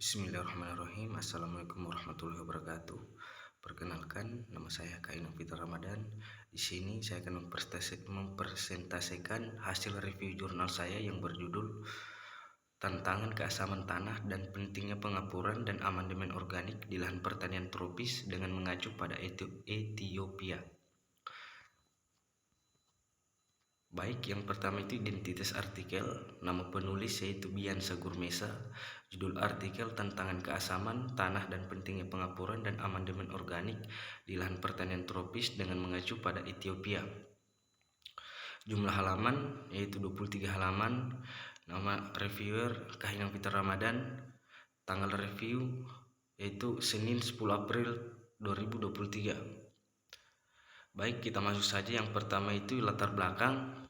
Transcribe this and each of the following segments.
Bismillahirrahmanirrahim. Assalamualaikum warahmatullahi wabarakatuh. Perkenalkan, nama saya Kainang Fitra Ramadan. Di sini saya akan mempresentasikan hasil review jurnal saya yang berjudul Tantangan Keasaman Tanah dan Pentingnya Pengapuran dan Amandemen Organik di Lahan Pertanian Tropis dengan mengacu pada Ethiopia. Baik, yang pertama itu identitas artikel, nama penulis yaitu Biansa Gurmesa, judul artikel Tantangan Keasaman Tanah dan Pentingnya Pengapuran dan Amandemen Organik di Lahan Pertanian Tropis dengan mengacu pada Ethiopia. Jumlah halaman yaitu 23 halaman, nama reviewer Kainang Fitra Ramadan, tanggal review yaitu Senin 10 April 2023. Baik, kita masuk saja. Yang pertama itu latar belakang,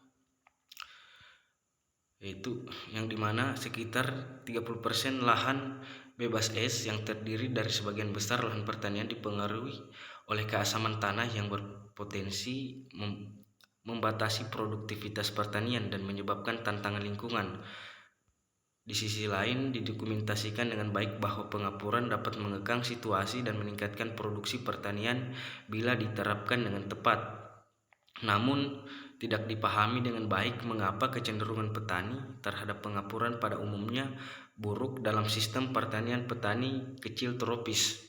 yaitu yang dimana sekitar 30% lahan bebas es yang terdiri dari sebagian besar lahan pertanian dipengaruhi oleh keasaman tanah yang berpotensi membatasi produktivitas pertanian dan menyebabkan tantangan lingkungan. Di sisi lain, didokumentasikan dengan baik bahwa pengapuran dapat mengekang situasi dan meningkatkan produksi pertanian bila diterapkan dengan tepat. Namun, tidak dipahami dengan baik mengapa kecenderungan petani terhadap pengapuran pada umumnya buruk dalam sistem pertanian petani kecil tropis.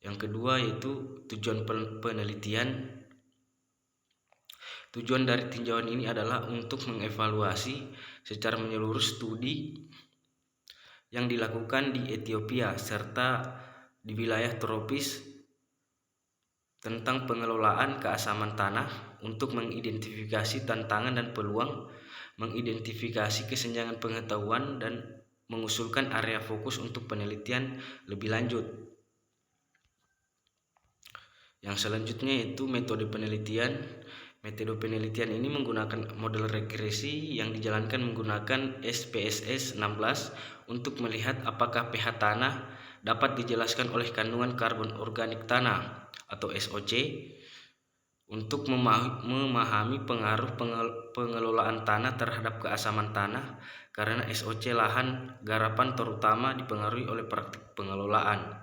Yang kedua yaitu tujuan penelitian. Tujuan dari tinjauan ini adalah untuk mengevaluasi secara menyeluruh studi yang dilakukan di Ethiopia serta di wilayah tropis tentang pengelolaan keasaman tanah untuk mengidentifikasi tantangan dan peluang, mengidentifikasi kesenjangan pengetahuan, dan mengusulkan area fokus untuk penelitian lebih lanjut. Yang selanjutnya yaitu metode penelitian. Metode penelitian ini menggunakan model regresi yang dijalankan menggunakan SPSS 16 untuk melihat apakah pH tanah dapat dijelaskan oleh kandungan karbon organik tanah atau SOC untuk memahami pengaruh pengelolaan tanah terhadap keasaman tanah, karena SOC lahan garapan terutama dipengaruhi oleh praktik pengelolaan.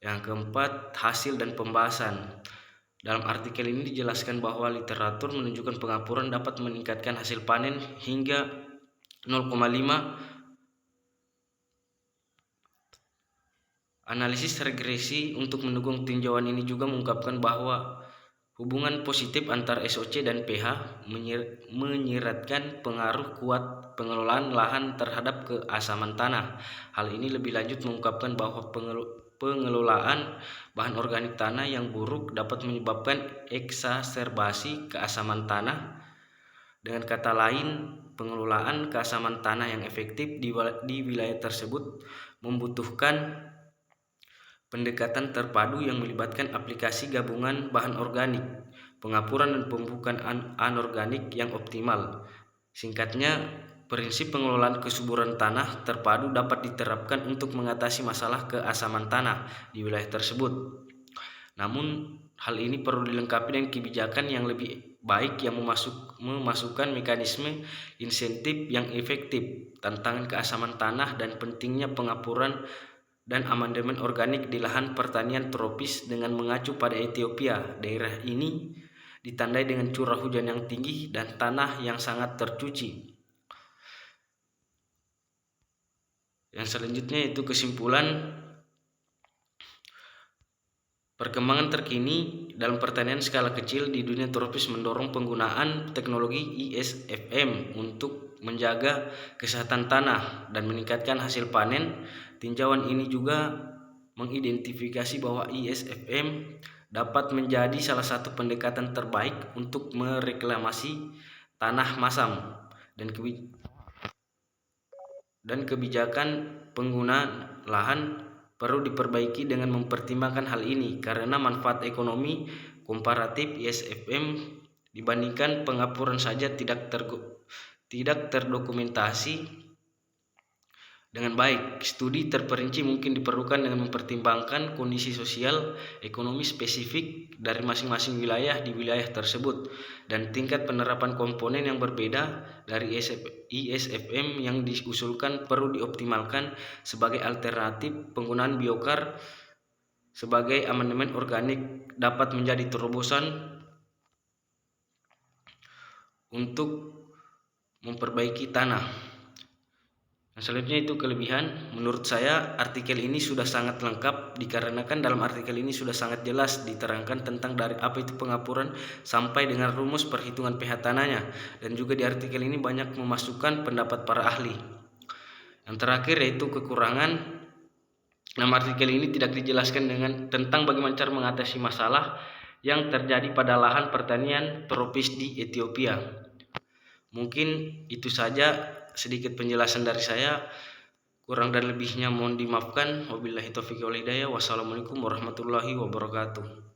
Yang keempat, hasil dan pembahasan. Dalam artikel ini dijelaskan bahwa literatur menunjukkan pengapuran dapat meningkatkan hasil panen hingga 0,5. Analisis regresi untuk mendukung tinjauan ini juga mengungkapkan bahwa hubungan positif antara SOC dan pH menyiratkan pengaruh kuat pengelolaan lahan terhadap keasaman tanah. Hal ini lebih lanjut mengungkapkan bahwa pengelolaan bahan organik tanah yang buruk dapat menyebabkan eksaserbasi keasaman tanah. Dengan kata lain, pengelolaan keasaman tanah yang efektif di wilayah tersebut membutuhkan pendekatan terpadu yang melibatkan aplikasi gabungan bahan organik, pengapuran dan pemupukan anorganik yang optimal. Singkatnya, prinsip pengelolaan kesuburan tanah terpadu dapat diterapkan untuk mengatasi masalah keasaman tanah di wilayah tersebut. Namun, hal ini perlu dilengkapi dengan kebijakan yang lebih baik yang memasukkan mekanisme insentif yang efektif, tantangan keasaman tanah, dan pentingnya pengapuran dan amandemen organik di lahan pertanian tropis dengan mengacu pada Ethiopia. Daerah ini ditandai dengan curah hujan yang tinggi dan tanah yang sangat tercuci. Yang selanjutnya itu kesimpulan. Perkembangan terkini dalam pertanian skala kecil di dunia tropis mendorong penggunaan teknologi ISFM untuk menjaga kesehatan tanah dan meningkatkan hasil panen. Tinjauan ini juga mengidentifikasi bahwa ISFM dapat menjadi salah satu pendekatan terbaik untuk mereklamasi tanah masam dan kebijakan penggunaan lahan perlu diperbaiki dengan mempertimbangkan hal ini, karena manfaat ekonomi komparatif ISFM dibandingkan pengapuran saja tidak terdokumentasi. dengan baik. Studi terperinci mungkin diperlukan dengan mempertimbangkan kondisi sosial ekonomi spesifik dari masing-masing wilayah di wilayah tersebut dan tingkat penerapan komponen yang berbeda dari ISFM yang diusulkan perlu dioptimalkan sebagai alternatif. Penggunaan biokar sebagai amandemen organik dapat menjadi terobosan untuk memperbaiki tanah. Nah, selanjutnya itu kelebihan. Menurut saya artikel ini sudah sangat lengkap dikarenakan dalam artikel ini sudah sangat jelas diterangkan tentang dari apa itu pengapuran sampai dengan rumus perhitungan pH tanahnya, dan juga di artikel ini banyak memasukkan pendapat para ahli. Yang terakhir yaitu kekurangan. Dalam artikel ini tidak dijelaskan tentang bagaimana cara mengatasi masalah yang terjadi pada lahan pertanian tropis di Ethiopia. Mungkin itu saja sedikit penjelasan dari saya. Kurang dan lebihnya mohon dimaafkan. Wabillahi taufiq wal hidayah. Wassalamualaikum warahmatullahi wabarakatuh.